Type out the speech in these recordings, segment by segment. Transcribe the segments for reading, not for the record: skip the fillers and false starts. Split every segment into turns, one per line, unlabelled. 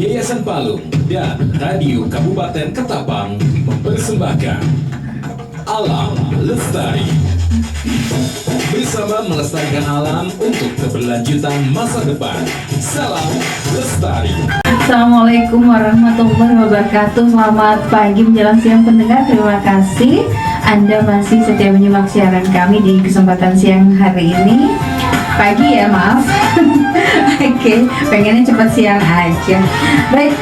Yayasan Palung dan Radio Kabupaten Ketapang mempersembahkan Alam Lestari. Bersama melestarikan alam untuk keberlanjutan masa depan. Salam Lestari.
Assalamualaikum warahmatullahi wabarakatuh. Selamat pagi menjelang siang pendengar. Terima kasih Anda masih setia menyimak siaran kami di kesempatan siang hari ini. Pagi ya, maaf. Oke, pengennya cepat siang aja. Baik,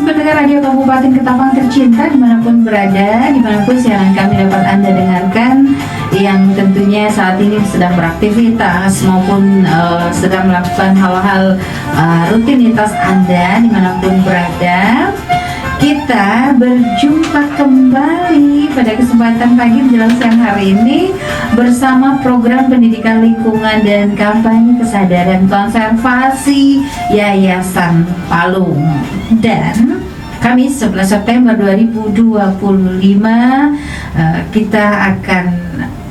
pendengar Radio Kabupaten Ketapang tercinta dimanapun berada, dimanapun siaran kami dapat Anda dengarkan, yang tentunya saat ini sedang beraktivitas maupun sedang melakukan hal-hal rutinitas Anda dimanapun berada. Kita berjumpa kembali pada kesempatan pagi menjelang siang hari ini bersama program pendidikan lingkungan dan kampanye kesadaran konservasi Yayasan Palung. Dan Kamis 11 September 2025 kita akan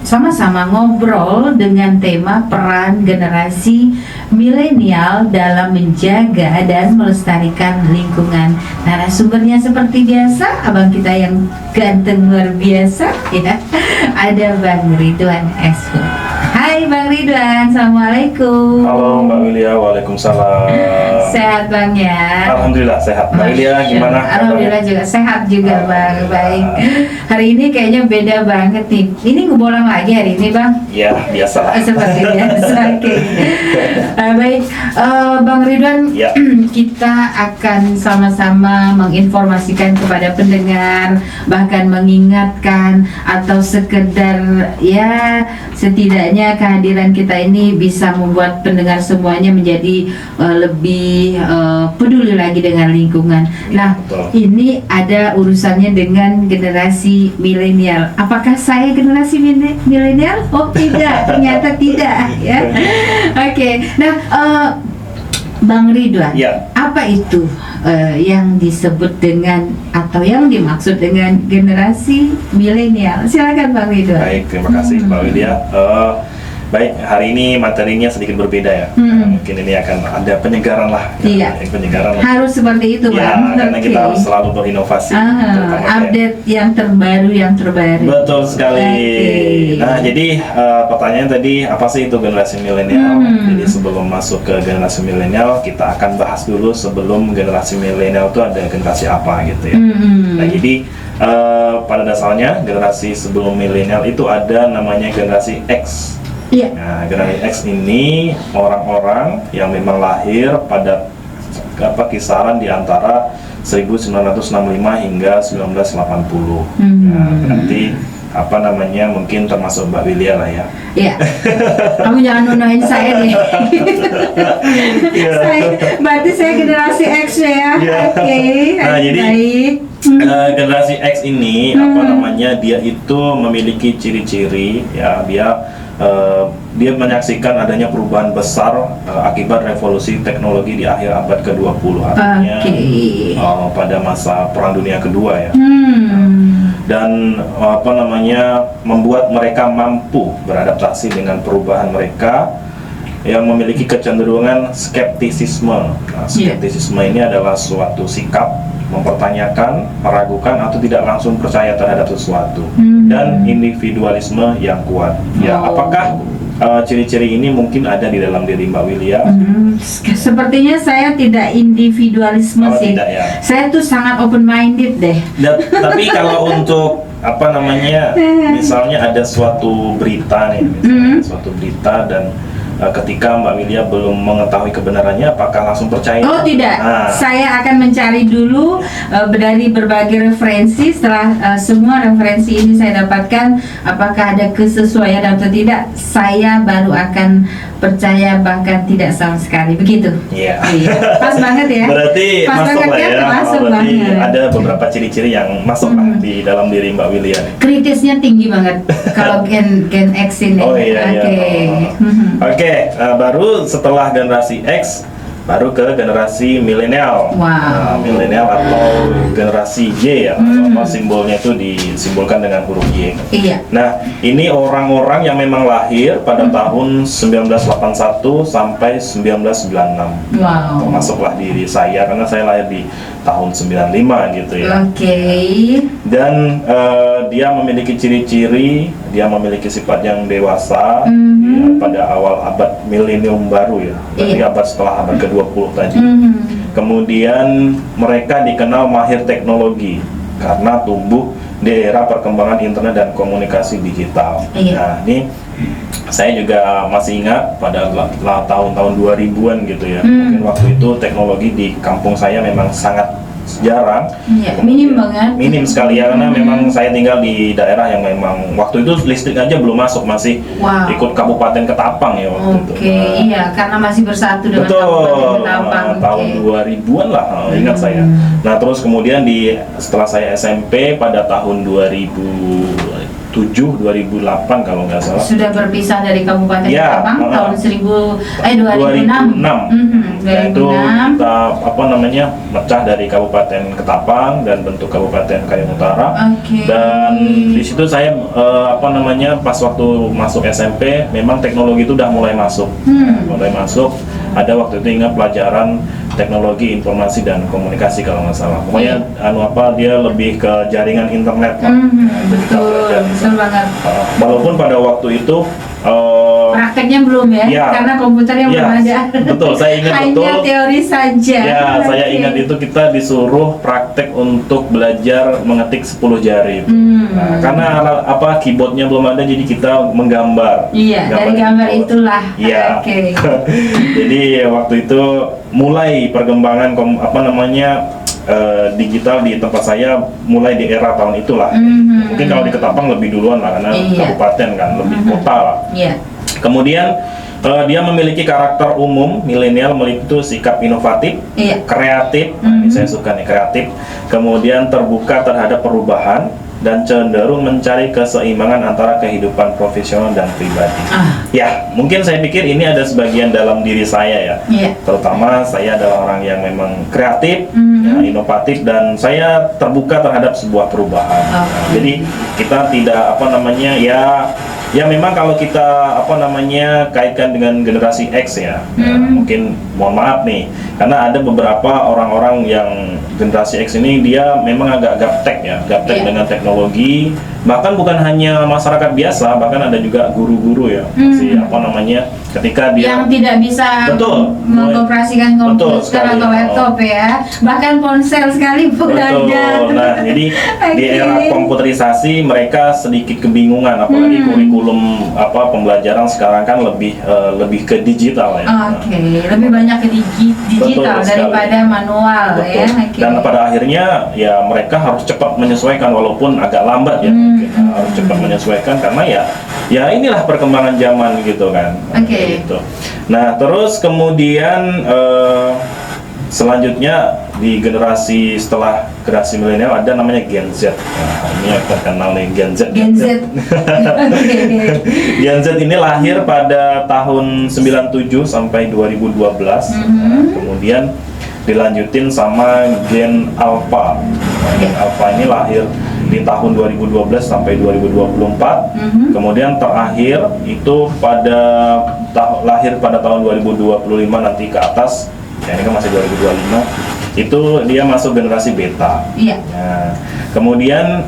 sama-sama ngobrol dengan tema peran generasi milenial dalam menjaga dan melestarikan lingkungan. Narasumbernya seperti biasa, abang kita yang ganteng luar biasa ya. Ada Bang Ridwan Esho. Hai Bang Ridwan, Assalamualaikum.
Halo Mbak Wilia, Waalaikumsalam.
Sehat Bang ya?
Alhamdulillah sehat. Mbak Wilia gimana?
Alhamdulillah juga sehat juga Bang. Baik. Hari ini kayaknya beda banget nih. Ini ngebolang lagi hari ini Bang?
Ya biasa.
Seperti biasa. Oke. Baik, Bang Ridwan,
ya.
Kita akan sama-sama menginformasikan kepada pendengar, bahkan mengingatkan atau sekedar ya setidaknya kehadiran kita ini bisa membuat pendengar semuanya menjadi lebih peduli lagi dengan lingkungan. Nah,
betul.
Ini ada urusannya dengan generasi milenial. Apakah saya generasi milenial? Oh tidak, ternyata tidak ya. Oke. Nah, Bang Ridwan,
Ya.
apa itu yang disebut dengan atau yang dimaksud dengan generasi milenial? Silakan Bang Ridwan.
Baik, terima kasih Mbak Wilia. Baik, hari ini materinya sedikit berbeda ya. Mungkin ini akan ada penyegaran lah.
Iya.
Penyegaran.
Harus seperti itu
Ya,
Bang.
karena kita harus selalu berinovasi. terutama
Update yang terbaru.
Betul sekali.
Oke.
Nah, jadi pertanyaan tadi apa sih itu generasi milenial? Jadi sebelum masuk ke generasi milenial, kita akan bahas dulu sebelum generasi milenial itu ada generasi apa gitu ya. Nah, jadi pada dasarnya generasi sebelum milenial itu ada namanya generasi X.
Iya.
Nah, generasi X ini orang-orang yang memang lahir pada kisaran di antara 1965 hingga 1980. Nah, berarti mungkin termasuk Mbak Wilia lah ya.
Iya. Kamu jangan nuduhin saya deh. Berarti saya generasi X ya. Oke.
Nah, jadi
baik.
Generasi X ini dia itu memiliki ciri-ciri ya, dia menyaksikan adanya perubahan besar akibat revolusi teknologi di akhir abad ke-20, artinya pada masa Perang Dunia Kedua ya. Dan membuat mereka mampu beradaptasi dengan perubahan mereka yang memiliki kecenderungan skeptisisme. Nah, skeptisisme ini adalah suatu sikap mempertanyakan, meragukan atau tidak langsung percaya terhadap sesuatu, dan individualisme yang kuat. Ya, apakah ciri-ciri ini mungkin ada di dalam diri Mbak Wilia?
Sepertinya saya tidak individualisme sih.
Tidak ya.
Saya tuh sangat open minded deh.
Tapi kalau untuk misalnya ada suatu berita nih, suatu berita dan ketika Mbak Wilia belum mengetahui kebenarannya, apakah langsung percaya?
Oh tidak, saya akan mencari dulu dari berbagai referensi. Setelah semua referensi ini saya dapatkan, apakah ada kesesuaian atau tidak, saya baru akan percaya, bahkan tidak sama sekali. Begitu.
Iya.
Pas banget ya.
Berarti
pas
masuk
banget
lah ya.
Masuk
berarti
banget.
ada beberapa ciri-ciri yang masuk lah di dalam diri Mbak Wilia.
Kritisnya tinggi banget kalau Gen X ini.
Oh iya.
Oke.
Oke, baru setelah generasi X baru ke generasi milenial.
Wow.
Nah, milenial atau generasi Y ya, apa simbolnya itu disimbolkan dengan huruf Y.
Iya.
Nah, ini orang-orang yang memang lahir pada tahun 1981 sampai 1996.
Wow.
Termasuklah diri saya karena saya lahir di tahun 95 gitu ya.
Oke.
Dan dia memiliki ciri-ciri, dia memiliki sifat yang dewasa ya, pada awal abad milenium baru ya, berarti
Iya.
abad setelah abad ke-20 tadi. Kemudian mereka dikenal mahir teknologi karena tumbuh di era perkembangan internet dan komunikasi digital.
Iya.
Nah, ini saya juga masih ingat pada tahun-tahun 2000-an gitu ya. Mungkin waktu itu teknologi di kampung saya memang sangat jarang.
Iya, minim banget.
Minim sekali ya, karena memang saya tinggal di daerah yang memang waktu itu listrik aja belum masuk, masih
Wow.
ikut Kabupaten Ketapang ya waktu itu.
Oke, iya, karena masih bersatu dengan
Betul,
Kabupaten Ketapang.
tahun 2000-an lah, ingat saya. Nah, terus kemudian setelah saya SMP pada tahun 2007-2008 kalau nggak salah.
Sudah berpisah dari Kabupaten
Ya,
Ketapang tahun 2006.
2006. Nah, itu kita mecah dari Kabupaten Ketapang dan bentuk Kabupaten Kayong Utara.
Oke.
Dan di situ saya pas waktu masuk SMP memang teknologi itu udah mulai masuk. Mulai masuk. Ada waktu itu ingat pelajaran teknologi informasi dan komunikasi kalau nggak salah. Pokoknya dia lebih ke jaringan internet lah.
Betul, betul banget.
Walaupun pada waktu itu
Prakteknya belum ya,
ya.
karena komputernya
Ya,
belum ada.
betul, saya ingat
Hanya
betul.
teori saja.
Ya, saya
Oke.
ingat itu kita disuruh praktek untuk belajar mengetik 10 jari. Nah, karena keyboardnya belum ada, jadi kita menggambar.
Iya, dari gambar
itu.
itulah.
Iya.
Oke.
Jadi waktu itu mulai perkembangan digital di tempat saya mulai di era tahun itulah. Mungkin kalau di Ketapang lebih duluan lah karena
Iya.
kabupaten kan, lebih kota lah.
Iya.
Kemudian dia memiliki karakter umum milenial, memiliki sikap inovatif,
Iya.
kreatif. Nah, ini saya suka nih, kreatif. Kemudian terbuka terhadap perubahan dan cenderung mencari keseimbangan antara kehidupan profesional dan pribadi. Ya, mungkin saya pikir ini ada sebagian dalam diri saya ya.
Iya.
Terutama saya adalah orang yang memang kreatif, ya, inovatif, dan saya terbuka terhadap sebuah perubahan. Nah, jadi kita tidak ya memang kalau kita kaitkan dengan generasi X ya, mungkin mohon maaf nih, karena ada beberapa orang-orang yang generasi X ini dia memang agak gaptek ya, gaptek
Iya.
dengan teknologi, bahkan bukan hanya masyarakat biasa, bahkan ada juga guru-guru ya, ketika dia
Yang tidak bisa
Betul.
mengoperasikan
Betul
komputer
sekali.
atau laptop ya, bahkan ponsel sekalipun
Betul.
ada.
Nah, jadi di
Oke.
era komputerisasi mereka sedikit kebingungan, apalagi kurikulum digital sekarang kan lebih ke digital ya.
Oke, lebih banyak ke digital
Betul sekali.
daripada manual
Betul.
ya. Oke.
Dan pada akhirnya ya mereka harus cepat menyesuaikan walaupun agak lambat ya, mungkin harus cepat menyesuaikan karena ya inilah perkembangan zaman gitu kan.
Oke.
Gitu. Nah, terus kemudian selanjutnya di generasi setelah generasi milenial ada namanya Gen Z. Nah, ini yang terkenal nih Gen Z.
Gen Z. Oke.
Gen Z ini lahir pada tahun 97 sampai 2012. Nah, kemudian dilanjutin sama Gen Alpha. Nah, Gen Alpha ini lahir di tahun 2012 sampai 2024. Kemudian terakhir itu lahir pada tahun 2025 nanti ke atas. Ya, ini kan masih 2025. Itu dia masuk generasi beta.
Iya.
Nah, kemudian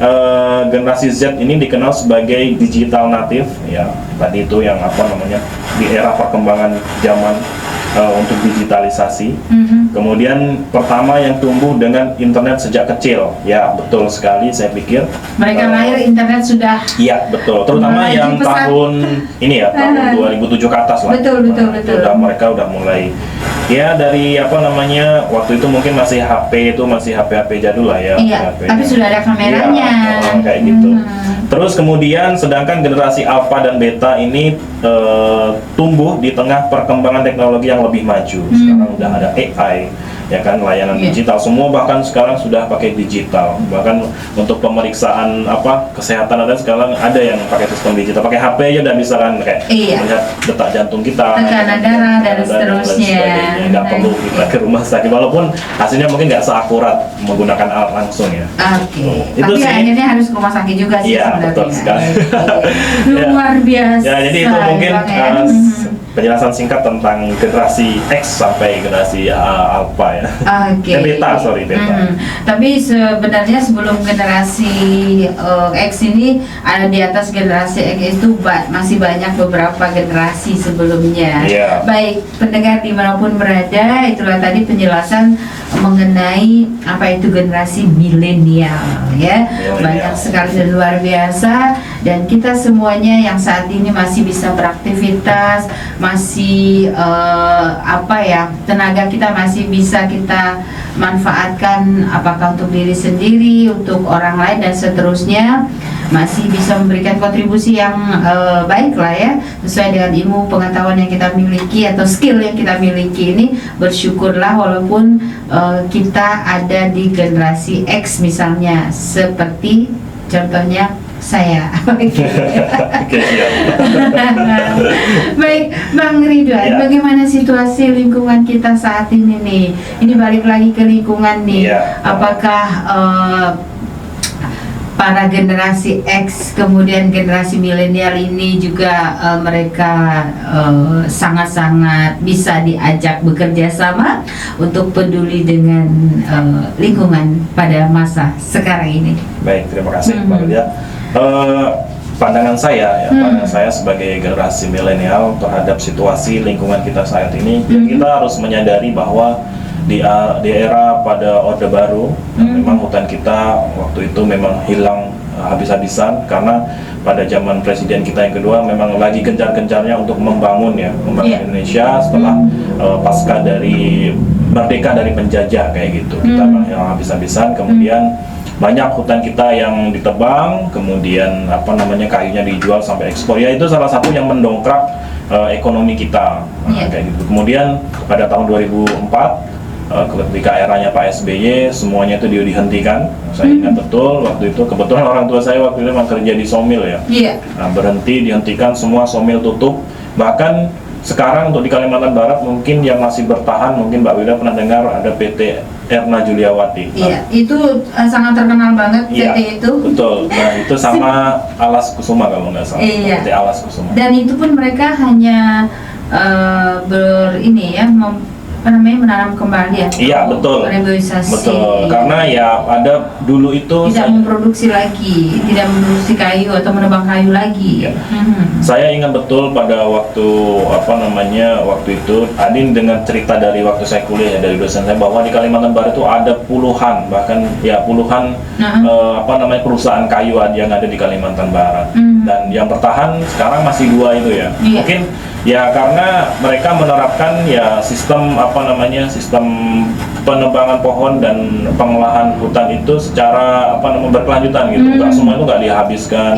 generasi Z ini dikenal sebagai digital native ya. Tadi itu yang di era perkembangan zaman untuk digitalisasi. Kemudian pertama yang tumbuh dengan internet sejak kecil. Ya, betul sekali saya pikir.
Mereka lahir internet sudah.
Iya, betul. Terutama
Melaju
yang
pesat.
tahun ini ya, tahun 2007 ke atas lah.
Betul.
Mereka udah mulai ya dari waktu itu mungkin masih HP jadul lah ya.
Iya,
HP-nya.
tapi sudah ada kameranya.
Iya, kayak gitu. Terus kemudian sedangkan generasi Alpha dan Beta ini tumbuh di tengah perkembangan teknologi yang lebih maju. Sekarang udah ada AI, ya kan, layanan digital semua, bahkan sekarang sudah pakai digital, bahkan untuk pemeriksaan kesehatan ada sekarang ada yang pakai sistem digital, pakai HP aja udah bisa kan, kayak melihat detak jantung kita,
tekanan darah dan seterusnya.
Nggak perlu kita ke rumah sakit, walaupun hasilnya mungkin nggak seakurat menggunakan alat langsung ya.
Tapi akhirnya harus ke rumah sakit juga sih sebenarnya.
Betul sekali.
Luar biasa.
Ya, jadi itu mungkin penjelasan singkat tentang generasi X sampai generasi Alpha ya. Beta.
Tapi sebenarnya sebelum generasi X ini ada di atas generasi X itu masih banyak beberapa generasi sebelumnya. Baik pendengar dimanapun berada, itulah tadi penjelasan mengenai apa itu generasi milenial ya. Banyak sekali dan luar biasa, dan kita semuanya yang saat ini masih bisa beraktivitas, masih tenaga kita masih bisa kita manfaatkan, apakah untuk diri sendiri, untuk orang lain dan seterusnya, masih bisa memberikan kontribusi yang baik lah ya, sesuai dengan ilmu pengetahuan yang kita miliki atau skill yang kita miliki ini. Bersyukurlah walaupun kita ada di generasi X misalnya, seperti contohnya saya. Baik, Bang Ridwan, bagaimana situasi lingkungan kita saat ini nih? Ini balik lagi ke lingkungan nih. Apakah para generasi X kemudian generasi milenial ini juga mereka sangat-sangat bisa diajak bekerja sama untuk peduli dengan lingkungan pada masa sekarang ini? Baik,
terima kasih Mbak Lydia. Pandangan saya sebagai generasi milenial terhadap situasi lingkungan kita saat ini, kita harus menyadari bahwa di era pada Orde Baru, memang hutan kita waktu itu memang hilang habis-habisan, karena pada zaman presiden kita yang kedua memang lagi gencar-gencarnya untuk membangun Indonesia setelah pasca dari merdeka dari penjajah kayak gitu. Kita hilang habis-habisan, kemudian banyak hutan kita yang ditebang, kemudian kayunya dijual sampai ekspor. Ya itu salah satu yang mendongkrak ekonomi kita kayak gitu. Kemudian pada tahun 2004 ketika eranya Pak SBY, semuanya itu dihentikan. Saya ingat betul waktu itu, kebetulan orang tua saya waktu itu memang kerja di somil ya. Berhenti, dihentikan, semua somil tutup. Bahkan sekarang untuk di Kalimantan Barat mungkin yang masih bertahan, mungkin Mbak Wida pernah dengar ada PT Erna Juliawati.
Itu sangat terkenal banget PT itu. Betul.
Nah, itu sama Alas Kusuma kalau nggak salah. PT Alas Kusuma.
Dan itu pun mereka hanya menanam kembali ya.
Iya, betul.
Reboisasi.
Betul. Karena ya ada dulu itu
tidak memproduksi lagi, tidak memproduksi kayu atau menebang kayu lagi.
Saya ingat betul pada waktu waktu itu Adin dengan cerita dari waktu saya kuliah dari dosen saya, bahwa di Kalimantan Barat itu ada puluhan, bahkan puluhan perusahaan kayu yang ada di Kalimantan Barat. Dan yang bertahan sekarang masih 2 itu ya. Mungkin ya karena mereka menerapkan sistem sistem penebangan pohon dan pengolahan hutan itu secara berkelanjutan gitu. Nggak semua itu nggak dihabiskan.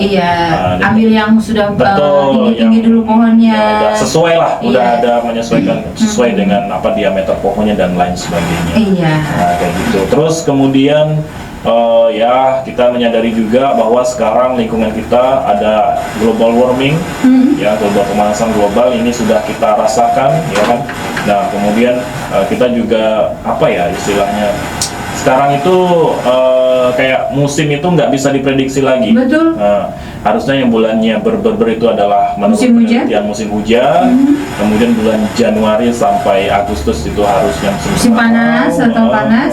Ambil yang sudah tinggi dulu pohonnya.
Sesuai lah, udah ada menyesuaikan sesuai dengan diameter pohonnya dan lain sebagainya. Kayak gitu. Terus kemudian kita menyadari juga bahwa sekarang lingkungan kita ada global warming, global pemanasan global ini sudah kita rasakan, ya kan. Nah, kemudian kita juga istilahnya sekarang itu kayak musim itu nggak bisa diprediksi lagi.
Betul.
Harusnya yang bulannya ber itu adalah
musim hujan.
Kemudian bulan Januari sampai Agustus itu harusnya musim
panas atau panas.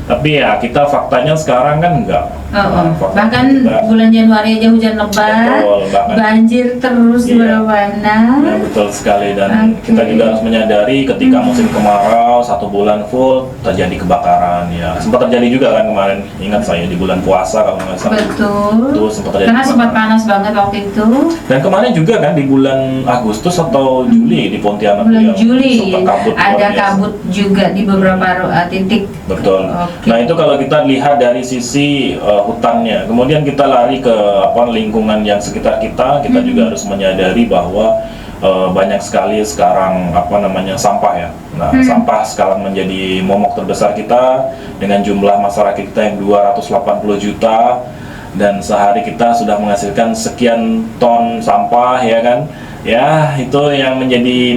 Tapi ya kita faktanya sekarang kan enggak.
Bahkan bulan Januari aja hujan lebat, banjir terus di mana-mana.
Betul sekali, dan kita juga harus menyadari ketika musim kemarau 1 bulan full terjadi kebakaran ya. Sempat terjadi juga kan kemarin, ingat saya di bulan puasa kalau nggak salah.
Betul.
Itu sempat terjadi.
Karena sempat panas banget waktu itu.
Dan kemarin juga kan di bulan Agustus atau Juli di Pontianak.
Bulan Juli
kabut
ada kabut juga di beberapa titik.
Betul. Nah itu kalau kita lihat dari sisi hutannya, kemudian kita lari ke lingkungan yang sekitar kita juga harus menyadari bahwa banyak sekali sekarang sampah ya. Nah, sampah sekarang menjadi momok terbesar kita dengan jumlah masyarakat kita yang 280 juta dan sehari kita sudah menghasilkan sekian ton sampah ya kan. Ya, itu yang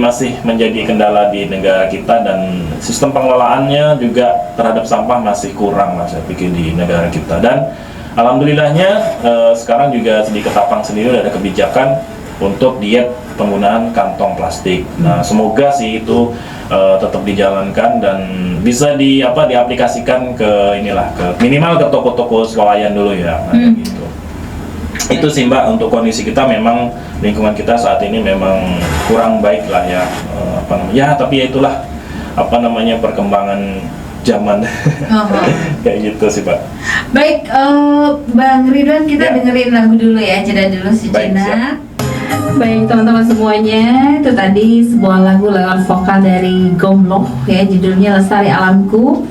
masih menjadi kendala di negara kita dan sistem pengelolaannya juga terhadap sampah masih kurang lah saya pikir di negara kita. Dan alhamdulillahnya sekarang juga di Ketapang sendiri udah ada kebijakan untuk diet penggunaan kantong plastik. Nah, semoga sih itu tetap dijalankan dan bisa diaplikasikan ke minimal ke toko-toko swalayan dulu ya. Gitu. Itu sih Mbak, untuk kondisi kita memang lingkungan kita saat ini memang kurang baik lah ya. Tapi ya itulah perkembangan zaman. Kayak gitu sih Pak.
Baik, Bang Ridwan, kita dengerin lagu dulu ya, jeda dulu sejenak. Baik teman-teman semuanya, itu tadi sebuah lagu lewat vokal dari Gomloh ya, judulnya Lestari Alamku.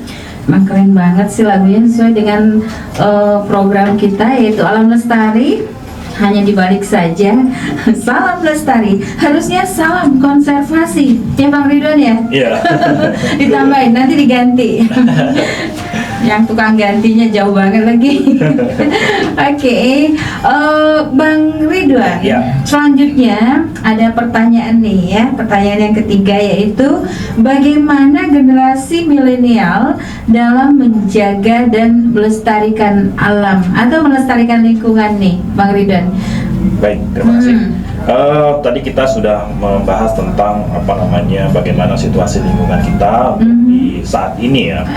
Emang keren banget sih lagunya, sesuai dengan program kita yaitu Alam Lestari. Hanya dibalik saja, salam lestari, harusnya salam konservasi ya Bang Ridwan ya?
Iya.
Ditambahin, nanti diganti. Yang tukang gantinya jauh banget lagi. Oke, Bang Ridwan, selanjutnya ada pertanyaan nih ya, pertanyaan yang ketiga yaitu bagaimana generasi milenial dalam menjaga dan melestarikan alam atau melestarikan lingkungan nih Bang Ridwan?
Baik, terima kasih. Tadi kita sudah membahas tentang bagaimana situasi lingkungan kita di saat ini ya.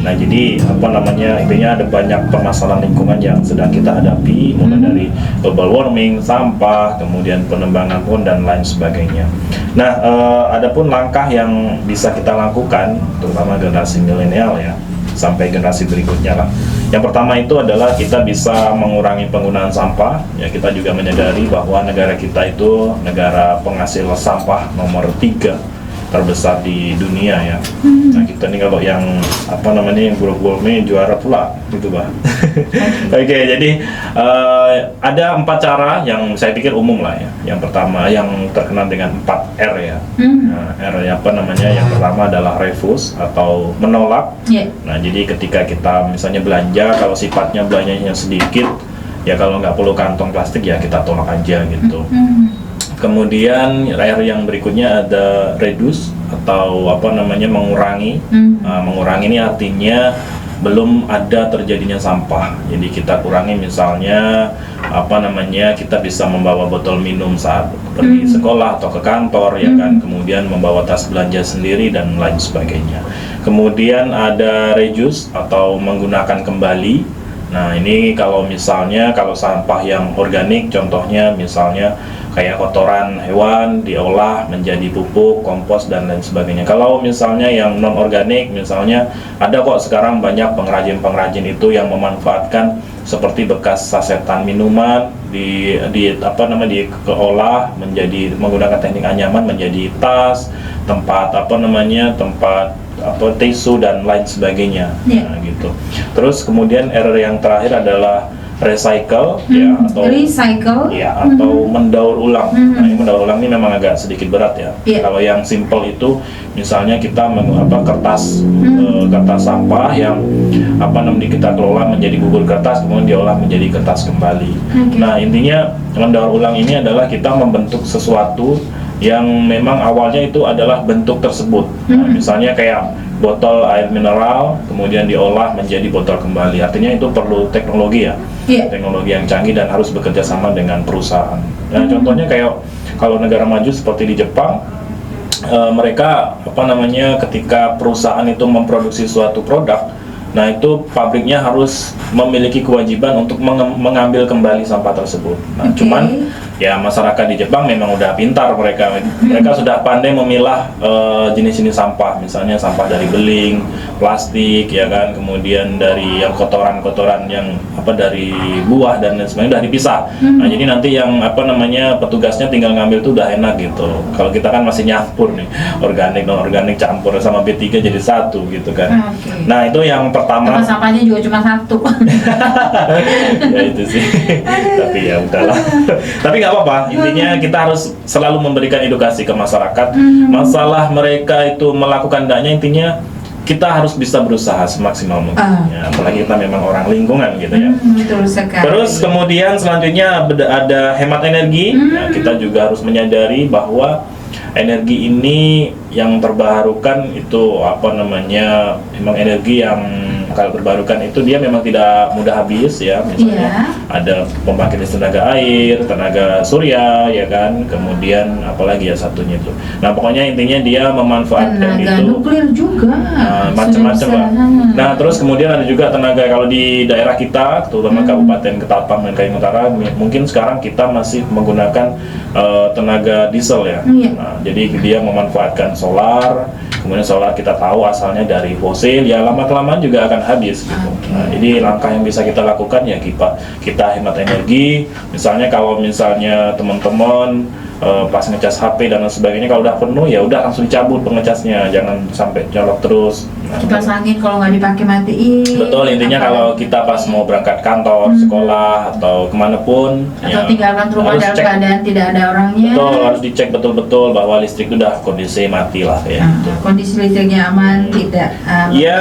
Nah, jadi intinya ada banyak permasalahan lingkungan yang sedang kita hadapi, mulai dari global warming, sampah, kemudian penebangan pohon dan lain sebagainya. Nah, adapun langkah yang bisa kita lakukan, terutama generasi milenial ya, sampai generasi berikutnya lah. Yang pertama itu adalah kita bisa mengurangi penggunaan sampah. Ya, kita juga menyadari bahwa negara kita itu negara penghasil sampah nomor 3 terbesar di dunia ya. Nah, kita nih kalau yang yang buruk-buruk ini juara pula gitu Pak. Oke, jadi ada 4 cara yang saya pikir umum lah ya. Yang pertama yang terkenal dengan 4R ya. Nah, R yang pertama adalah refuse atau menolak. Nah, jadi ketika kita misalnya belanja, kalau sifatnya belanjanya sedikit ya, kalau nggak perlu kantong plastik ya kita tolak aja gitu. Kemudian R yang berikutnya ada reduce atau mengurangi. Mengurangi ini artinya belum ada terjadinya sampah. Jadi kita kurangi misalnya kita bisa membawa botol minum saat pergi sekolah atau ke kantor ya kan. Kemudian membawa tas belanja sendiri dan lain sebagainya. Kemudian ada reduce atau menggunakan kembali. Nah, ini kalau sampah yang organik, contohnya misalnya kayak kotoran hewan diolah menjadi pupuk, kompos dan lain sebagainya. Kalau misalnya yang non organik, misalnya ada kok sekarang banyak pengrajin itu yang memanfaatkan seperti bekas sasetan minuman diolah menjadi menggunakan teknik anyaman menjadi tas, tempat tisu dan lain sebagainya. Nah, gitu. Terus kemudian R yang terakhir adalah recycle ya, atau mendaur ulang. Nah, mendaur ulang ini memang agak sedikit berat ya. Kalau yang simple itu misalnya kita kertas sampah yang kita kelola menjadi bubur kertas, kemudian diolah menjadi kertas kembali. Nah, intinya mendaur ulang ini adalah kita membentuk sesuatu yang memang awalnya itu adalah bentuk tersebut. Nah, misalnya kayak botol air mineral kemudian diolah menjadi botol kembali. Artinya itu perlu teknologi ya. Teknologi yang canggih dan harus bekerja sama dengan perusahaan. Nah, contohnya kayak kalau negara maju seperti di Jepang, mereka ketika perusahaan itu memproduksi suatu produk, nah itu pabriknya harus memiliki kewajiban untuk mengambil kembali sampah tersebut. Nah, cuman ya masyarakat di Jepang memang udah pintar, mereka sudah pandai memilah jenis-jenis sampah, misalnya sampah dari beling, plastik ya kan, kemudian dari yang kotoran-kotoran yang dari buah dan lain sebagainya udah dipisah. Nah, jadi nanti yang petugasnya tinggal ngambil tuh udah enak gitu. Kalau kita kan masih nyampur nih, organik non organik campur sama B3 jadi satu gitu kan. Nah, itu yang pertama.
Sampahnya juga cuma 1.
Ya itu sih. Tapi ya udahlah. Tapi nggak nggak apa-apa. Intinya kita harus selalu memberikan edukasi ke masyarakat. Masalah mereka itu melakukan danya, intinya kita harus bisa berusaha semaksimal mungkin. Ya, apalagi kita memang orang lingkungan gitu ya.
Betul sekali.
Terus kemudian selanjutnya ada hemat energi. Ya, kita juga harus menyadari bahwa energi ini yang terbarukan itu apa namanya, memang energi yang kalau terbarukan itu dia memang tidak mudah habis ya. Misalnya ada pembangkit listrik tenaga air, tenaga surya ya kan, kemudian apalagi ya satunya itu. Nah pokoknya intinya dia memanfaatkan
tenaga
itu
nuklir juga,
macam-macam
sudah
lah.
bisa.
Nah terus kemudian ada juga tenaga kalau di daerah kita, terutama Kabupaten Ketapang dan Kalimantan Utara, mungkin sekarang kita masih menggunakan tenaga diesel ya. Nah, jadi dia memanfaatkan solar, kemudian solar kita tahu asalnya dari fosil, ya lama-kelamaan juga akan habis gitu. Nah, jadi langkah yang bisa kita lakukan ya kita hemat energi. Misalnya kalau misalnya teman-teman pas ngecas HP dan lain sebagainya, kalau udah penuh ya udah langsung dicabut pengecasnya, jangan sampai colok terus.
Kipas angin kalau nggak dipakai matiin.
Betul, intinya kalau kita pas mau berangkat kantor, sekolah atau kemanapun,
atau tinggalkan rumah
harus
dalam
cek.
keadaan tidak ada orangnya.
Betul, harus dicek betul-betul bahwa listrik itu udah kondisi mati lah ya. Gitu.
Kondisi listriknya aman, tidak
Ya,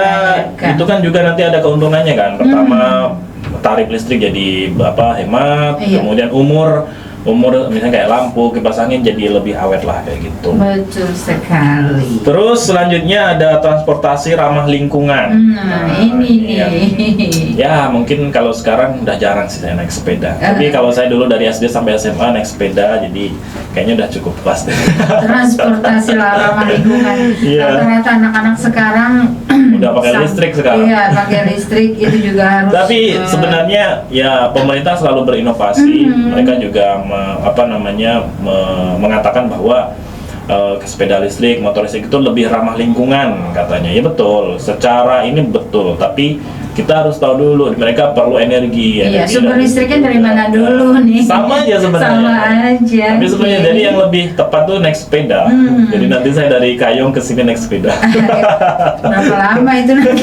membahayakan.
itu kan juga nanti ada keuntungannya kan. Pertama, tarif listrik jadi hemat, kemudian umur misalnya kayak lampu, kipas angin jadi lebih awet lah kayak gitu.
Betul sekali.
Terus selanjutnya ada transportasi ramah lingkungan.
Ini
iya.
nih.
Ya mungkin kalau sekarang udah jarang sih saya naik sepeda. Tapi kalau saya dulu dari SD sampai SMA naik sepeda, jadi kayaknya udah cukup pas deh.
Transportasi ramah lingkungan.
Iya.
Ternyata anak-anak sekarang
Udah pakai listrik sekarang.
Iya, pakai listrik itu juga harus.
Tapi sebenarnya ya pemerintah selalu berinovasi. Mereka juga mengatakan bahwa sepeda listrik, motor listrik itu lebih ramah lingkungan katanya. Ya betul, secara ini betul. Tapi kita harus tahu dulu mereka perlu energi.
Iya, sumber listriknya dari mana dulu nih?
Sama aja sebenarnya.
Sama aja.
Tapi sebenarnya jadi yang lebih tepat tuh naik sepeda. Jadi nanti saya dari Kayong ke sini naik sepeda.
Berapa lama itu nanti?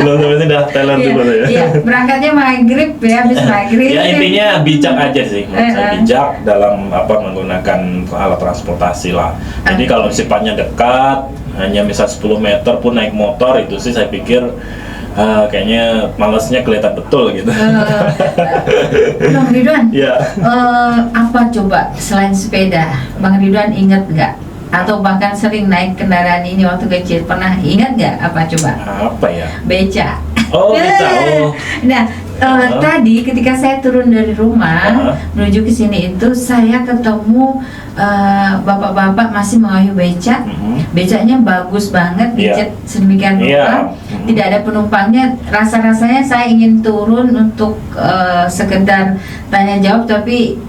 Belum sampai sini dah Thailand dulu ya.
Iya, berangkatnya maghrib ya, habis maghrib.
Ya intinya bijak aja sih, menurut saya bijak dalam menggunakan alat transportasi lah. Jadi kalau sifatnya dekat, hanya misal 10 meter pun naik motor, itu sih saya pikir kayaknya malesnya kelihatan betul gitu.
Bang Ridwan,
Ya.
apa coba selain sepeda, Bang Ridwan inget nggak? Atau bahkan sering naik kendaraan ini waktu kecil, pernah ingat nggak apa coba?
Apa ya?
Beca.
Oh, beca. Oh.
Nah, tadi ketika saya turun dari rumah menuju ke sini itu saya ketemu bapak-bapak masih mengayuh beca. Becanya bagus banget, dicat sedemikian rupa. Tidak ada penumpangnya. Rasa-rasanya saya ingin turun untuk sekedar tanya jawab, tapi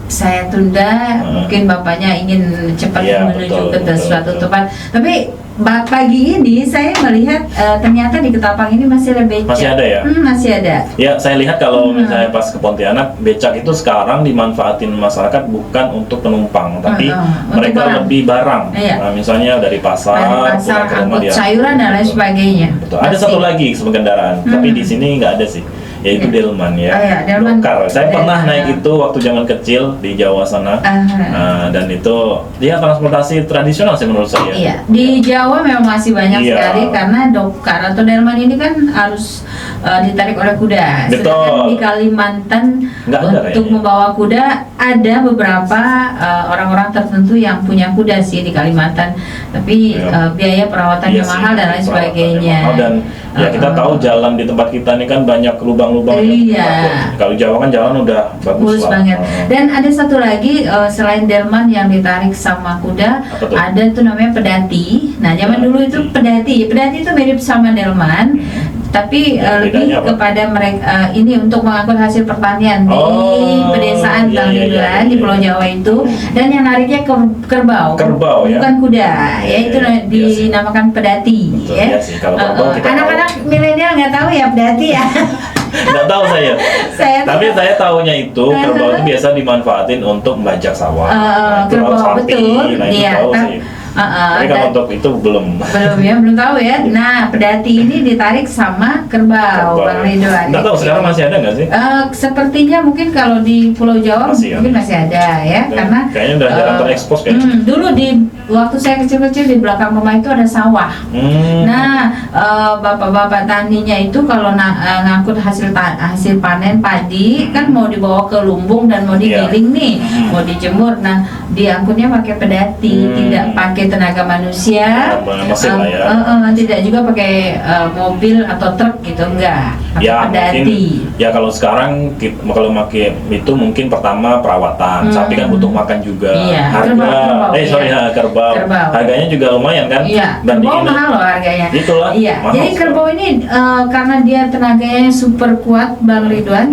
saya tunda. Mungkin bapaknya ingin cepat menuju ke suatu tempat. Tapi pagi ini saya melihat ternyata di Ketapang ini masih ada becak.
Masih ada ya?
Masih ada.
Ya, saya lihat kalau misalnya pas ke Pontianak, becak itu sekarang dimanfaatin masyarakat bukan untuk penumpang, tapi mereka
barang.
lebih barang.
Iya.
Nah, misalnya dari pasar, pulang ke rumah
angkut
dia.
sayuran dan lain sebagainya.
Betul. Ada satu lagi kendaraan, tapi di sini nggak ada sih. Yaitu delman ya.
Oh, ya, delman.
Dokar. Saya pernah naik itu waktu zaman kecil di Jawa sana. Dan itu dia transportasi tradisional sih menurut saya.
Iya, di Jawa memang masih banyak sekali karena dokar atau delman ini kan harus ditarik oleh kuda.
Betul.
Sedangkan di Kalimantan
Nggak ada
untuk
kayaknya.
membawa kuda ada beberapa orang-orang tertentu yang punya kuda sih di Kalimantan. Tapi biaya perawatannya
Iya sih,
mahal dan lain
perawatannya
sebagainya.
mahal. Dan ya kita tahu jalan di tempat kita ini kan banyak lubang-lubang.
Iya.
Kalau Jawa kan jalan udah bagus lah.
banget. Dan ada satu lagi selain delman yang ditarik sama kuda,
Apa tuh?
ada tuh namanya pedati. Nah, zaman dulu itu pedati itu mirip sama delman. Tapi lebih
bedanya apa?
kepada mereka ini untuk mengangkut hasil pertanian di pedesaan di Pulau Jawa itu, dan yang nariknya kerbau,
ya?
bukan kuda, ya itu
Iya
dinamakan pedati.
Betul,
Ya.
iya sih. Kalau kerbau kita
Anak-anak milenial nggak tahu ya pedati ya.
nggak tahu saya. Tapi
tahu.
saya tahunya itu kerbau itu biasa dimanfaatin untuk membajak sawah.
Kerbau
sapi,
betul,
nah itu
iya.
tahu sih. Tapi kalau untuk itu belum.
Belum ya, belum tahu ya. Nah, pedati ini ditarik sama kerbau, Bang Ridwan.
Nggak tahu sekarang masih ada nggak sih?
Sepertinya mungkin kalau di Pulau Jawa
Masih,
mungkin masih ada ya, karena
kayaknya udah jarang terekspos kayaknya.
dulu di waktu saya kecil-kecil di belakang rumah itu ada sawah. Nah, bapak-bapak taninya itu kalau ngangkut hasil panen padi kan mau dibawa ke lumbung dan mau digiling nih, mau dijemur. Nah, diangkutnya pakai pedati, tidak pakai tenaga manusia,
mesin lah ya.
tidak juga pakai mobil atau truk gitu, enggak. Pakai
Ya
pedati.
mungkin, ya kalau sekarang kalau pakai itu mungkin pertama perawatan, sapi kan butuh makan juga.
Iya,
Harga, kerbau.
Kerbau.
Harganya juga lumayan kan?
Iya, kerbau
Bandingin-
mahal loh harganya.
Itulah,
Iya,
mahal
jadi
sekali.
kerbau ini karena dia tenaganya super kuat, Bang Ridwan.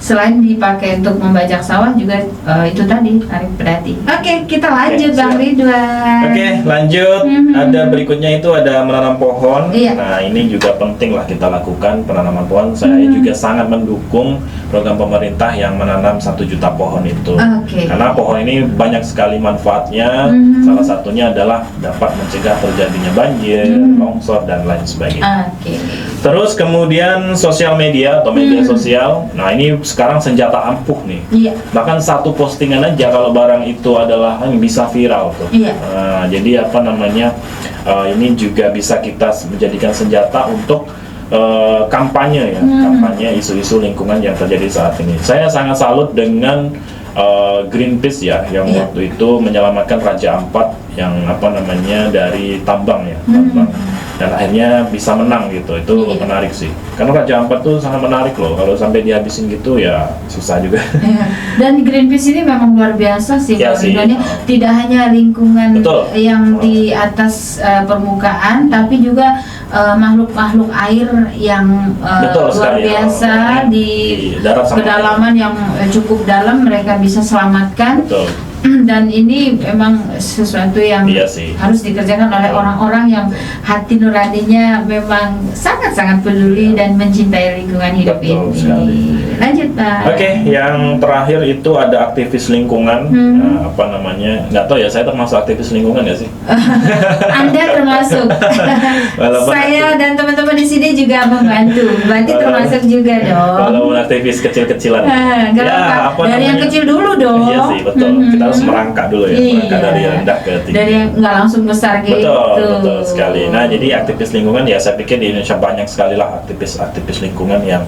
Selain dipakai untuk membajak sawah juga itu tadi tarik pedati. Oke, kita lanjut
Oke,
Bang
siap.
Ridwan.
Oke, lanjut. Ada berikutnya itu ada menanam pohon.
Iya.
Nah, ini juga penting lah kita lakukan penanaman pohon. Saya juga sangat mendukung program pemerintah yang menanam 1 juta pohon itu.
Oke.
Karena pohon ini banyak sekali manfaatnya. Salah satunya adalah dapat mencegah terjadinya banjir, longsor dan lain sebagainya.
Oke.
Terus kemudian sosial media atau media sosial. Nah, ini sekarang senjata ampuh nih.
Iya.
Bahkan satu postingan aja kalau barang itu adalah bisa viral tuh.
Iya.
Nah, jadi apa namanya, ini juga bisa kita menjadikan senjata untuk kampanye ya, kampanye isu-isu lingkungan yang terjadi saat ini. Saya sangat salut dengan Greenpeace ya, yang
Iya.
waktu itu menyelamatkan Raja Ampat yang apa namanya dari tambang ya, tambang. Dan akhirnya bisa menang gitu. Itu
Iya.
menarik sih. Karena Raja Ampat tuh sangat menarik loh. Kalau sampai dihabisin gitu ya susah juga.
Ya. Dan Greenpeace ini memang luar biasa sih,
Ya
Bang
sih.
Ridwan, ya. Tidak hanya lingkungan
Betul.
yang di atas permukaan, tapi juga makhluk-makhluk air yang
Betul
luar
sekali.
biasa di
darat sama
kedalaman yang cukup dalam mereka bisa selamatkan.
Betul.
Dan ini memang sesuatu yang
Iya sih.
harus dikerjakan oleh orang-orang yang hati nuraninya memang sangat-sangat peduli dan mencintai lingkungan hidup
Betul
ini.
sekali.
Lanjut, Pak.
Oke, yang terakhir itu ada aktivis lingkungan. Nah, apa namanya? Nggak tahu ya, saya termasuk aktivis lingkungan nggak sih?
Anda termasuk.
Walaupun
Saya dan teman-teman di sini juga membantu. Berarti termasuk juga dong.
Walaupun aktivis kecil-kecilan.
Nggak apa-apa. Dari yang kecil dulu dong.
Iya sih, betul. Kita harus merangkak dulu ya, merangkak
Iya.
dari rendah ke tinggi.
Dari yang nggak langsung besar gitu.
Betul sekali. Nah, jadi aktivis lingkungan ya, saya pikir di Indonesia banyak sekali lah aktivis lingkungan yang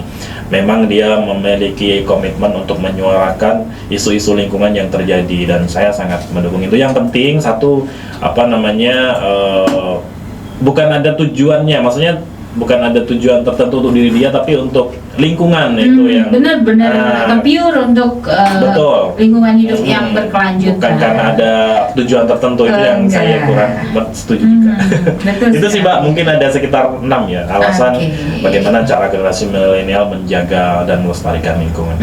memang dia memiliki komitmen untuk menyuarakan isu-isu lingkungan yang terjadi, dan saya sangat mendukung itu. Yang penting satu, apa namanya, bukan ada tujuannya, maksudnya bukan ada tujuan tertentu untuk diri dia, tapi untuk lingkungan itu yang
benar-benar atau pure untuk
betul.
lingkungan hidup yang berkelanjutan.
Bukan karena ada tujuan tertentu, itu yang
Enggak.
saya kurang setuju juga.
Betul
Itu sih, Mbak, mungkin ada sekitar 6 ya alasan
Oke.
bagaimana cara generasi milenial menjaga dan melestarikan lingkungan.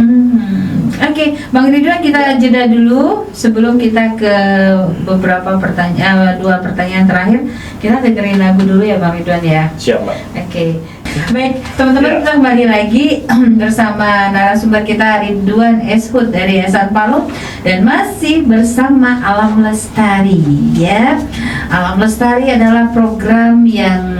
Oke, Bang Ridwan, kita jeda dulu sebelum kita ke beberapa pertanyaan, 2 pertanyaan terakhir. Kita dengerin lagu dulu ya, Bang Ridwan ya.
Siap, Mbak.
Oke, baik teman-teman,
Ya.
kita kembali lagi bersama narasumber kita Ridwan Eshud dari Yayasan Palung dan masih bersama Alam Lestari ya. Alam Lestari adalah program yang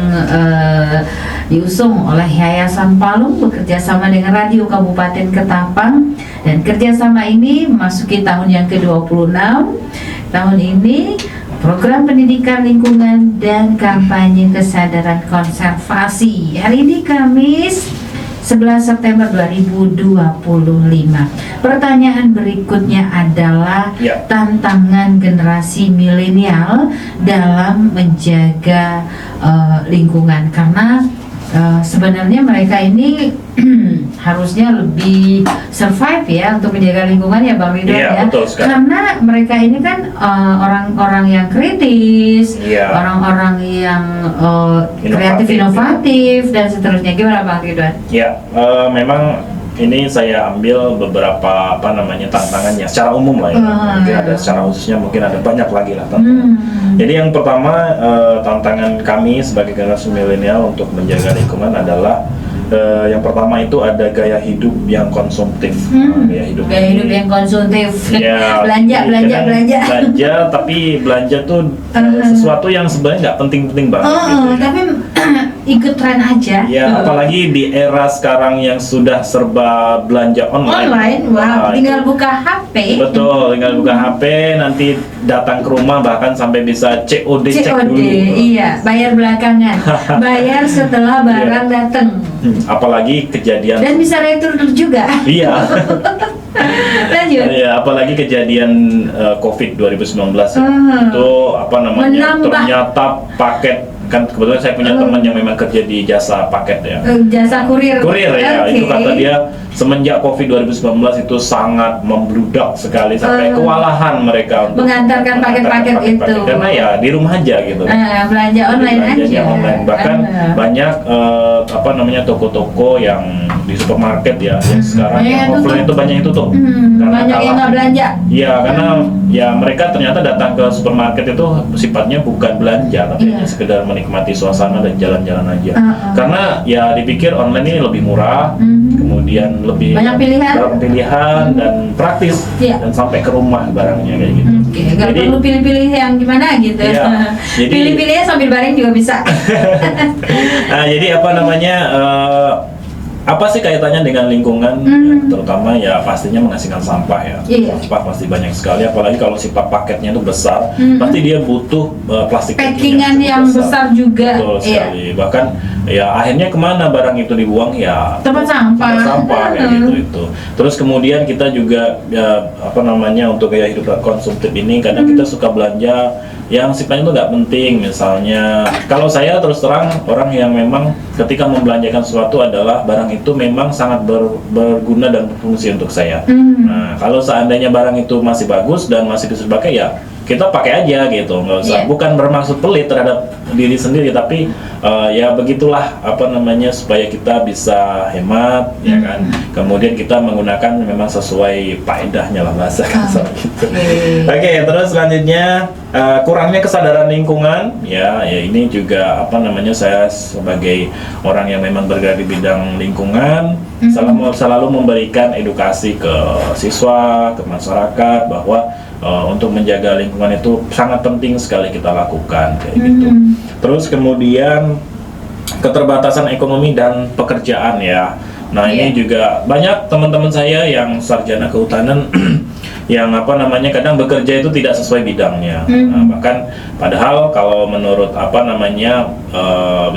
diusung oleh Yayasan Palung bekerja sama dengan Radio Kabupaten Ketapang, dan kerjasama ini memasuki tahun yang ke-26. Tahun ini program pendidikan lingkungan dan kampanye kesadaran konservasi. Hari ini Kamis 11 September 2025. Pertanyaan berikutnya adalah
Ya.
tantangan generasi milenial dalam menjaga lingkungan, karena sebenarnya mereka ini harusnya lebih survive ya untuk menjaga lingkungan ya, Bang Ridwan
Iya,
ya.
betul sekali.
Karena mereka ini kan orang-orang yang kritis,
Iya.
orang-orang yang kreatif,
Inovatif,
inovatif dan seterusnya. Gimana, Bang Ridwan?
Ya, memang ini saya ambil beberapa apa namanya tantangannya secara umum lah ya. Mungkin ada secara khususnya, mungkin ada banyak lagi lah tantangan. Jadi yang pertama, tantangan kami sebagai generasi milenial untuk menjaga lingkungan adalah Yang pertama itu ada gaya hidup yang konsumtif. Gaya hidup
yang konsumtif.
Ya, belanja, tapi belanja tuh sesuatu yang sebenarnya nggak penting-penting banget gitu ya.
Tapi ikut tren aja.
Ya, apalagi di era sekarang yang sudah serba belanja online.
Wow, tinggal buka HP.
Betul, tinggal buka HP, nanti datang ke rumah, bahkan sampai bisa COD, cek dulu.
Iya, bayar belakangan. Bayar setelah barang datang.
Apalagi kejadian.
Dan bisa retur juga.
Iya.
Lanjut.
Ya, apalagi kejadian COVID 2019 itu apa namanya?
Menambah.
Ternyata paket, kan kebetulan saya punya teman yang memang kerja di jasa paket ya.
Jasa kurir.
Ya, itu kata dia semenjak COVID 2019 itu sangat membludak sekali sampai kewalahan mereka untuk
mengantarkan paket-paket itu.
Karena ya di rumah aja gitu.
Belanja online
Belanjanya
aja.
online. Bahkan banyak apa namanya toko-toko yang di supermarket ya yang sekarang yang offline itu banyak yang tutup. Karena
banyak yang nggak belanja.
Iya, karena ya mereka ternyata datang ke supermarket itu sifatnya bukan belanja, tapi hanya sekedar menikmati suasana dan jalan-jalan aja. Karena ya dipikir online ini lebih murah, kemudian lebih
banyak pilihan
dan praktis, dan sampai ke rumah barangnya kayak gitu.
Nggak perlu pilih-pilih yang gimana gitu.
Iya, jadi
pilih-pilihnya sambil baring juga bisa.
Nah, jadi apa namanya? Apa sih kaitannya dengan lingkungan? Ya, terutama ya pastinya menghasilkan sampah ya. Sampah pasti banyak sekali, apalagi kalau sifat paketnya itu besar, pasti dia butuh plastik
packingan yang besar juga.
Betul sekali. Bahkan ya akhirnya kemana barang itu dibuang ya?
Tempat sampah
kayak gitu. Terus kemudian kita juga ya, apa namanya, untuk gaya hidup konsumtif ini kadang kita suka belanja yang sifatnya itu nggak penting. Misalnya kalau saya terus terang orang yang memang ketika membelanjakan sesuatu adalah barang itu memang sangat berguna dan berfungsi untuk saya. Nah, kalau seandainya barang itu masih bagus dan masih bisa dipakai ya kita pakai aja gitu, nggak usah. Bukan bermaksud pelit terhadap diri sendiri, tapi ya begitulah apa namanya, supaya kita bisa hemat, ya kan. Kemudian kita menggunakan memang sesuai faedahnya lah bahasa kasar gitu. Oke, terus selanjutnya kurangnya kesadaran lingkungan, ya ini juga apa namanya, saya sebagai orang yang memang bergerak di bidang lingkungan selalu memberikan edukasi ke siswa, ke masyarakat bahwa untuk menjaga lingkungan itu sangat penting sekali kita lakukan kayak gitu. Terus kemudian keterbatasan ekonomi dan pekerjaan ya. Nah, ini juga banyak teman-teman saya yang sarjana kehutanan yang apa namanya kadang bekerja itu tidak sesuai bidangnya. Nah, bahkan padahal kalau menurut apa namanya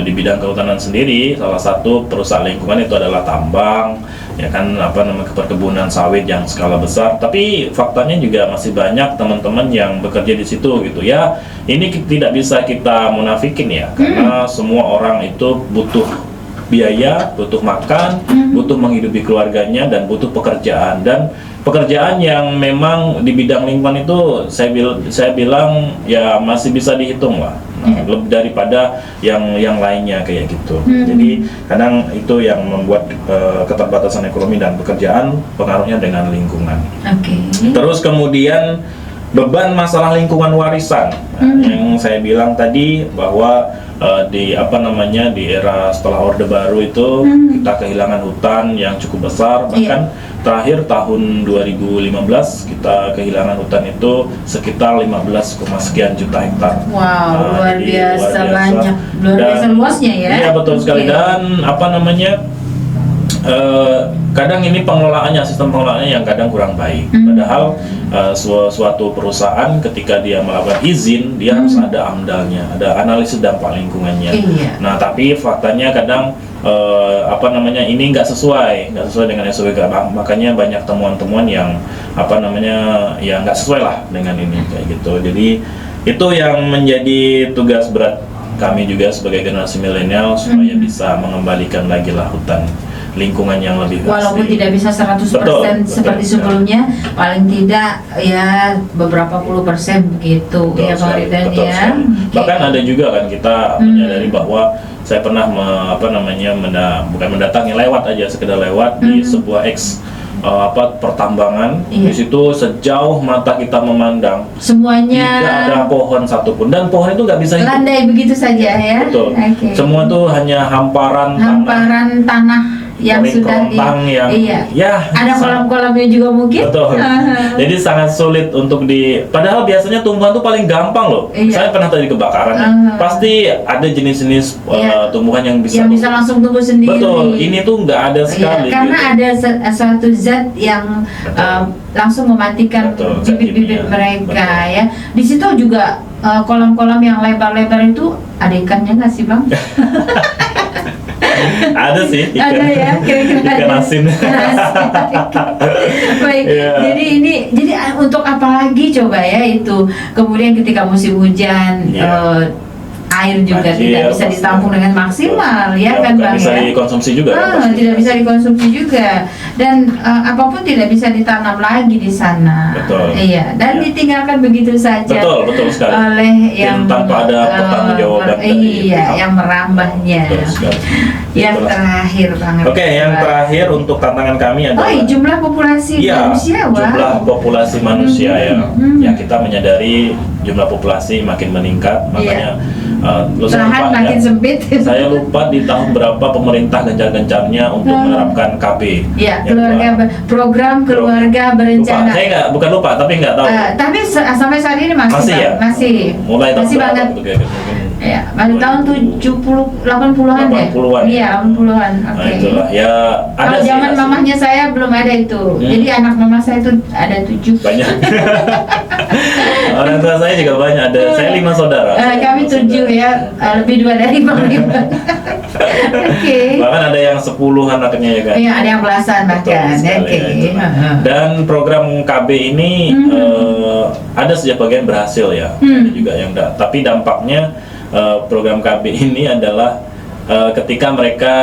di bidang kehutanan sendiri, salah satu perusahaan lingkungan itu adalah tambang, ya kan, apa namanya, perkebunan sawit yang skala besar. Tapi faktanya juga masih banyak teman-teman yang bekerja di situ gitu ya. Ini tidak bisa kita munafikin ya, karena semua orang itu butuh biaya, butuh makan, butuh menghidupi keluarganya, dan butuh pekerjaan. Dan pekerjaan yang memang di bidang lingkungan itu saya bilang ya masih bisa dihitung lah, lebih daripada yang lainnya kayak gitu. Jadi kadang itu yang membuat keterbatasan ekonomi dan pekerjaan pengaruhnya dengan lingkungan. Terus kemudian beban masalah lingkungan warisan, yang saya bilang tadi bahwa di apa namanya, di era setelah Orde Baru itu kita kehilangan hutan yang cukup besar. Bahkan terakhir tahun 2015 kita kehilangan hutan itu sekitar 15, sekian juta hektar.
Wow, luar biasa banyak, luar biasa luasnya ya.
Iya, betul sekali. Dan apa namanya, kadang ini pengelolaannya, sistem pengelolaannya yang kadang kurang baik. Padahal suatu perusahaan ketika dia melakukan izin, dia harus ada AMDAL-nya, ada analisis dampak lingkungannya. Nah, tapi faktanya kadang apa namanya, ini nggak sesuai dengan SOP. Makanya banyak temuan-temuan yang apa namanya, ya nggak sesuai lah dengan ini kayak gitu. Jadi itu yang menjadi tugas berat kami juga sebagai generasi milenial, supaya bisa mengembalikan lagi lah hutan lingkungan yang lebih
walaupun
asli.
tidak bisa 100% seperti sebelumnya, paling tidak ya beberapa puluh persen begitu.
Betul
Ya Pak Ridan ya.
Bahkan ada juga kan kita menyadari bahwa saya pernah bukan mendatangi, lewat aja, sekedar lewat di sebuah pertambangan.
Iya.
Di situ sejauh mata kita memandang
Semuanya
tidak ada pohon satupun, dan pohon itu nggak bisa hidup.
landai begitu saja ya.
Betul.
Oke.
Semua tuh hanya hamparan
tanah yang
paling
sudah
kelontang yang
iya.
ya
Ada kolam-kolamnya juga mungkin.
betul. Jadi sangat sulit untuk padahal biasanya tumbuhan tuh paling gampang loh.
Iya.
Saya pernah tadi kebakaran, pasti ada jenis-jenis
Iya.
tumbuhan yang bisa
Yang bisa langsung tumbuh sendiri.
betul. Ini tuh nggak ada sekali.
Karena
gitu.
ada suatu zat yang langsung mematikan
Betul, zat
bibit-bibit
kimia.
mereka
Betul.
ya. Di situ juga kolam-kolam yang lebar-lebar itu ada ikannya nggak sih Bang?
Ada sih
Ada ya, kira-kira
ikan
ada.
asin.
Baik,
Iya.
jadi untuk apa lagi coba ya itu. Kemudian ketika musim hujan
Iya.
air juga
Banjir,
tidak bisa
pasti.
ditampung dengan maksimal ya kan
nggak
Bang
bisa
ya.
dikonsumsi juga ya, pasti.
Tidak bisa dikonsumsi juga, dan apapun tidak bisa ditanam lagi di sana.
Betul.
Iya, dan
Iya.
ditinggalkan begitu saja
Betul sekali.
oleh yang
tanpa ada pertanggungjawaban dari
iya,
pihak.
yang merambahnya.
Betul sekali.
Yang
Itulah.
terakhir Bang.
Oke, yang terakhir untuk tantangan kami adalah
jumlah populasi
Iya,
manusia, wah.
jumlah populasi manusia ya.
Hmm.
Ya, kita menyadari jumlah populasi makin meningkat, makanya lu saya
Lahan
lupa,
makin
ya.
sempit.
Saya lupa di tahun berapa pemerintah gencar-gencarnya untuk menerapkan KB.
Ya,
Yang
program keluarga berencana.
Lupa. Saya bukan lupa, tapi nggak tahu.
Tapi sampai saat ini masih,
Masih ya?
Bang. Masih.
Mulai tahun
masih
berapa
banget.
gitu, kayak mungkin
Ya, pada tahun 80-an ya.
80-an.
Iya, 80-an. Oke.
Nah, itulah ya, ada
Kalau
sih,
zaman
ada sih.
mamahnya saya belum ada itu. Jadi anak mama saya itu ada 7.
Banyak. Orang tua saya juga banyak, ada saya 5 saudara.
Kami 7 ya, lebih 2 dari Bang Ridwan. Oke.
Bahkan ada yang 10 anaknya ya kan.
Iya, ada yang belasan bahkan.
Betul sekali,
Oke.
ya, itulah. Dan program KB ini ada sebagian berhasil ya, ada juga yang enggak. Tapi dampaknya program KB ini adalah ketika mereka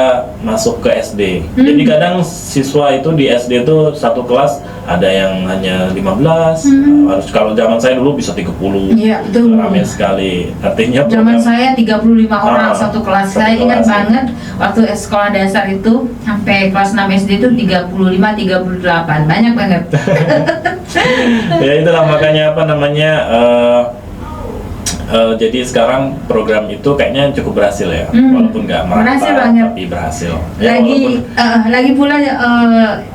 masuk ke SD. Jadi kadang siswa itu di SD itu satu kelas ada yang hanya 15, harus kalau zaman saya dulu bisa 30.
Iya, betul.
Ramai sekali. Artinya
Zaman
program-
saya 35 orang satu kelas.
satu
Saya ingat
kelas.
banget waktu sekolah dasar itu sampai kelas 6 SD itu 35 38. Banyak banget.
Ya itulah makanya apa namanya jadi sekarang program itu kayaknya cukup berhasil ya, walaupun nggak merata
Berhasil banget.
tapi berhasil. Ya,
Lagi pula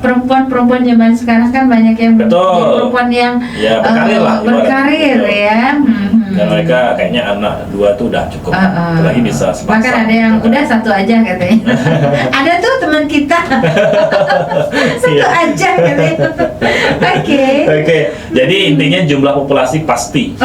perempuan-perempuan zaman sekarang kan banyak yang
Betul.
perempuan yang
Ya, berkarir lah,
berkarir
ibaratnya.
ya.
dan mereka kayaknya anak 2 tuh udah cukup, apalagi bisa sepasang.
Bahkan ada yang
gitu kan.
udah 1 aja katanya. Ada tuh teman kita 1
Iya.
aja katanya. Oke.
Oke, jadi intinya jumlah populasi pasti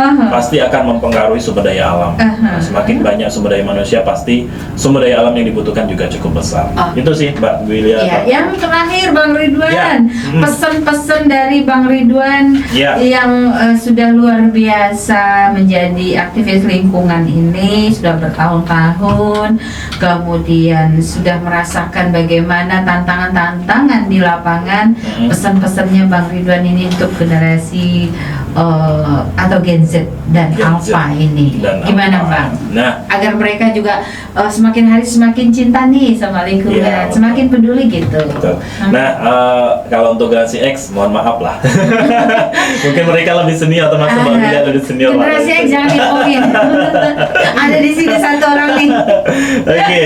akan mempengaruhi sumber daya alam. Semakin banyak sumber daya manusia, pasti sumber daya alam yang dibutuhkan juga cukup besar. Itu sih Mbak Wilia.
Iya, yang terakhir Bang Ridwan,
Ya.
pesan-pesan dari Bang Ridwan
Ya.
yang sudah luar biasa menjadi aktivis lingkungan ini sudah bertahun-tahun, kemudian sudah merasakan bagaimana tantangan-tantangan di lapangan. Pesan-pesannya Bang Ridwan ini untuk generasi atau Gen Z dan
Gen Z
Alpha ini,
dan
gimana
Alpha.
Bang?
Nah,
Agar mereka juga semakin hari semakin cinta nih sama lingkungan,
Iya, betul.
semakin peduli gitu.
betul. Nah, kalau untuk generasi X, mohon maaf lah. Mungkin mereka lebih senior, termasuk Mbak Wilia lebih senior lah.
Generasi X jangan diomongin. Ada di sini 1 orang nih.
Oke,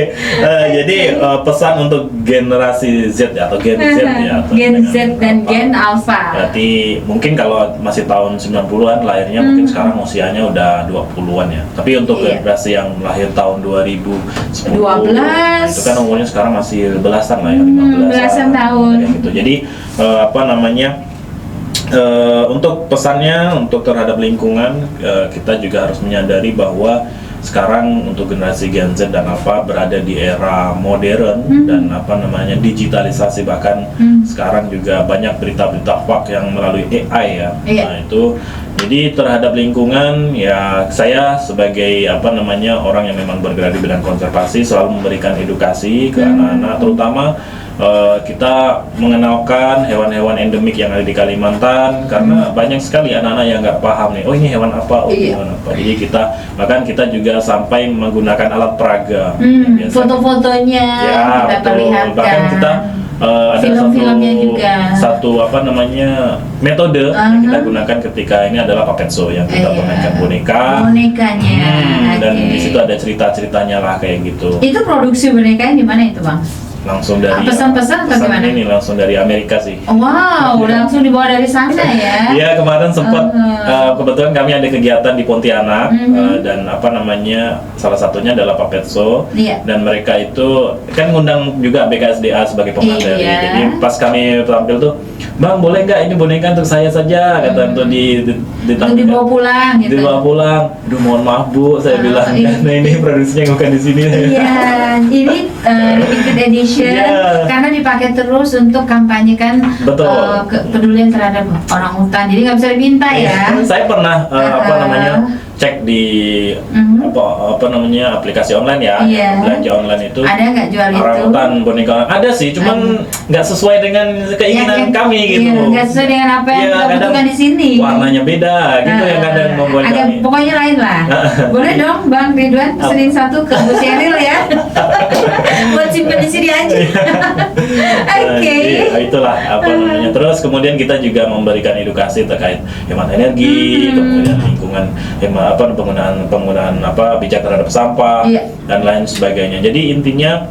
jadi pesan untuk generasi Z ya, atau Gen Z ya, atau
Gen
dengan
Z dan
apa.
Gen Alpha.
Berarti mungkin kalau masih tahun 90-an lahirnya, mungkin sekarang usianya udah 20-an ya. Tapi untuk
Iya.
generasi yang lahir tahun 2010
12.
itu kan umurnya sekarang masih belasan lah ya, 15
belasan tahun.
kayak gitu. Jadi apa namanya, untuk pesannya untuk terhadap lingkungan, kita juga harus menyadari bahwa sekarang untuk generasi Gen Z dan Alpha berada di era modern dan apa namanya digitalisasi, bahkan sekarang juga banyak berita-berita hoax yang melalui AI ya.
Iya.
Nah itu, jadi terhadap lingkungan ya, saya sebagai apa namanya orang yang memang bergerak di bidang konservasi selalu memberikan edukasi ke anak-anak, terutama kita mengenalkan hewan-hewan endemik yang ada di Kalimantan, karena banyak sekali anak-anak yang nggak paham nih, oh ini hewan apa, oh ini
Iya.
hewan apa. Jadi bahkan kita juga sampai menggunakan alat peraga. Biasanya-
Foto-fotonya
Ya,
kita
betul.
perlihatkan.
Bahkan kita ada
Film-filmnya juga.
satu apa namanya metode yang kita gunakan ketika ini adalah puppet show yang kita
Iya.
memainkan boneka.
Bonekanya.
Dan
Oke.
di situ ada cerita-ceritanya lah kayak gitu.
Itu produksi bonekanya di mana itu, Bang?
Langsung dari
Pesan-pesan atau gimana?
ini langsung dari Amerika sih.
Wow, langsung dibawa dari sana ya.
Iya, kemarin sempat kebetulan kami ada kegiatan di Pontianak dan apa namanya salah satunya adalah puppet show.
Iya.
Dan mereka itu kan ngundang juga BKSDA sebagai pemateri.
Iya.
Jadi pas kami tampil tuh, "Bang, boleh nggak ini boneka untuk saya saja?" kata untuk
Untuk
ditampilkan.
dibawa pulang gitu.
Dibawa pulang. Aduh, mohon maaf Bu, saya bilang
iya.
karena ini produksinya bukan di sini.
Iya, ini limited edition
Iya.
karena dipakai terus untuk kampanyekan
Betul.
kepedulian terhadap orang hutan. Jadi nggak bisa diminta ya.
Saya pernah apa namanya cek di apa namanya aplikasi online ya,
Iya.
belanja online itu.
Ada nggak jual itu?
Orangutan boneka ada sih, cuman nggak sesuai dengan keinginan
Yang-
kami gitu.
Iya, nggak sesuai dengan apa yang
Iya,
kita
kadang
butuhkan di sini.
warnanya beda gitu yang kadang membuat
agak
kami.
pokoknya lain lah. Boleh dong Bang Ridwan pesenin satu ke Bu Sheryl ya. Buat simpen di sini aja. Oke.
Jadi, itulah apa namanya. Terus kemudian kita juga memberikan edukasi terkait hemat energi, kemudian lingkungan, hemat apa penggunaan apa bijak terhadap sampah
Iya.
dan lain sebagainya. Jadi intinya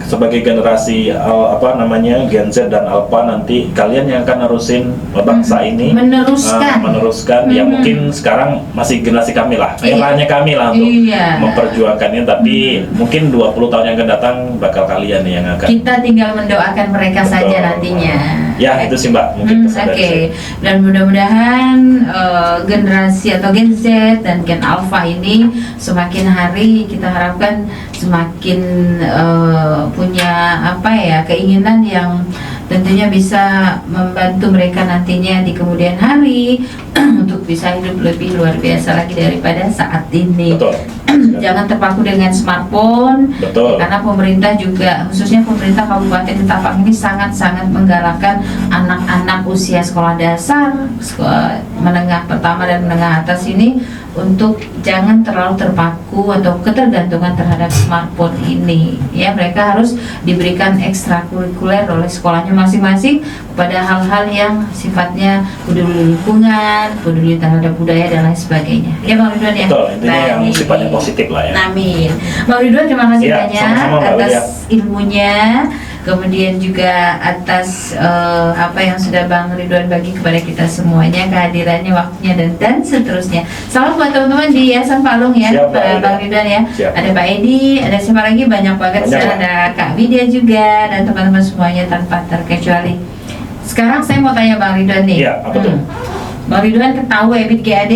sebagai generasi apa namanya Gen Z dan Alpha nanti kalian yang akan nerusin bangsa ini meneruskan yang mungkin sekarang masih generasi kami lah, eranya kami lah untuk memperjuangkannya, tapi mungkin 20 tahun yang akan datang bakal kalian yang akan.
Kita tinggal mendoakan mereka saja nantinya.
Ya, itu sih Mbak mungkin pesan dari saya.
Dan mudah-mudahan generasi atau Gen Z dan Gen Alpha ini semakin hari kita harapkan semakin punya apa ya keinginan yang tentunya bisa membantu mereka nantinya di kemudian hari untuk bisa hidup lebih luar biasa lagi daripada saat ini.
Betul.
Jangan terpaku dengan smartphone.
Betul.
Karena pemerintah juga, khususnya pemerintah Kabupaten Ketapang ini sangat-sangat menggalakkan anak-anak usia sekolah dasar, sekolah menengah pertama dan menengah atas ini untuk jangan terlalu terpaku atau ketergantungan terhadap smartphone ini. Ya, mereka harus diberikan ekstrakurikuler oleh sekolahnya masing-masing kepada hal-hal yang sifatnya peduli lingkungan, peduli terhadap budaya dan lain sebagainya. Ya, Bang Ridwan ya.
Betul, intinya yang
Baik.
sifatnya positif lah ya.
Amin. Bang Ridwan terima kasih
Ya,
banyak
sama-sama, Mbak
atas
Lydia.
ilmunya, kemudian juga atas apa yang sudah Bang Ridwan bagi kepada kita semuanya, kehadirannya, waktunya dan seterusnya. Salam buat teman-teman di Yayasan Palung ya,
Siap, Mbak
Bang Ridwan ya.
Siap.
Ada Pak Edi, ada siapa lagi, banyak banget.
Banyak, Mbak.
Ada Kak Widya juga dan teman-teman semuanya tanpa terkecuali. Sekarang saya mau tanya Bang Ridwan nih.
Iya, apa tuh?
Bang Ridwan tahu Ebit GAD?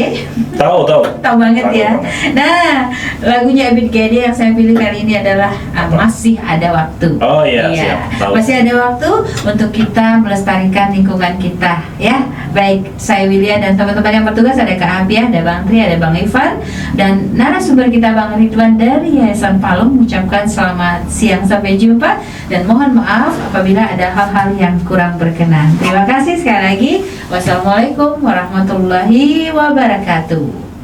Tahu.
Tahu banget
Tahu
ya.
banget.
Nah, lagunya Ebit GAD yang saya pilih kali ini adalah Masih Ada Waktu.
Oh iya, siap. Tahu.
Masih ada waktu untuk kita melestarikan lingkungan kita, ya. Baik, saya William dan teman-teman yang bertugas, ada Kak Abiah, ada Bang Tri, ada Bang Ivan, dan narasumber kita Bang Ridwan dari Yayasan Palung mengucapkan selamat siang sampai jumpa dan mohon maaf apabila ada hal-hal yang kurang berkenan. Terima kasih sekali lagi. Wassalamualaikum warahmatullahi wabarakatuh.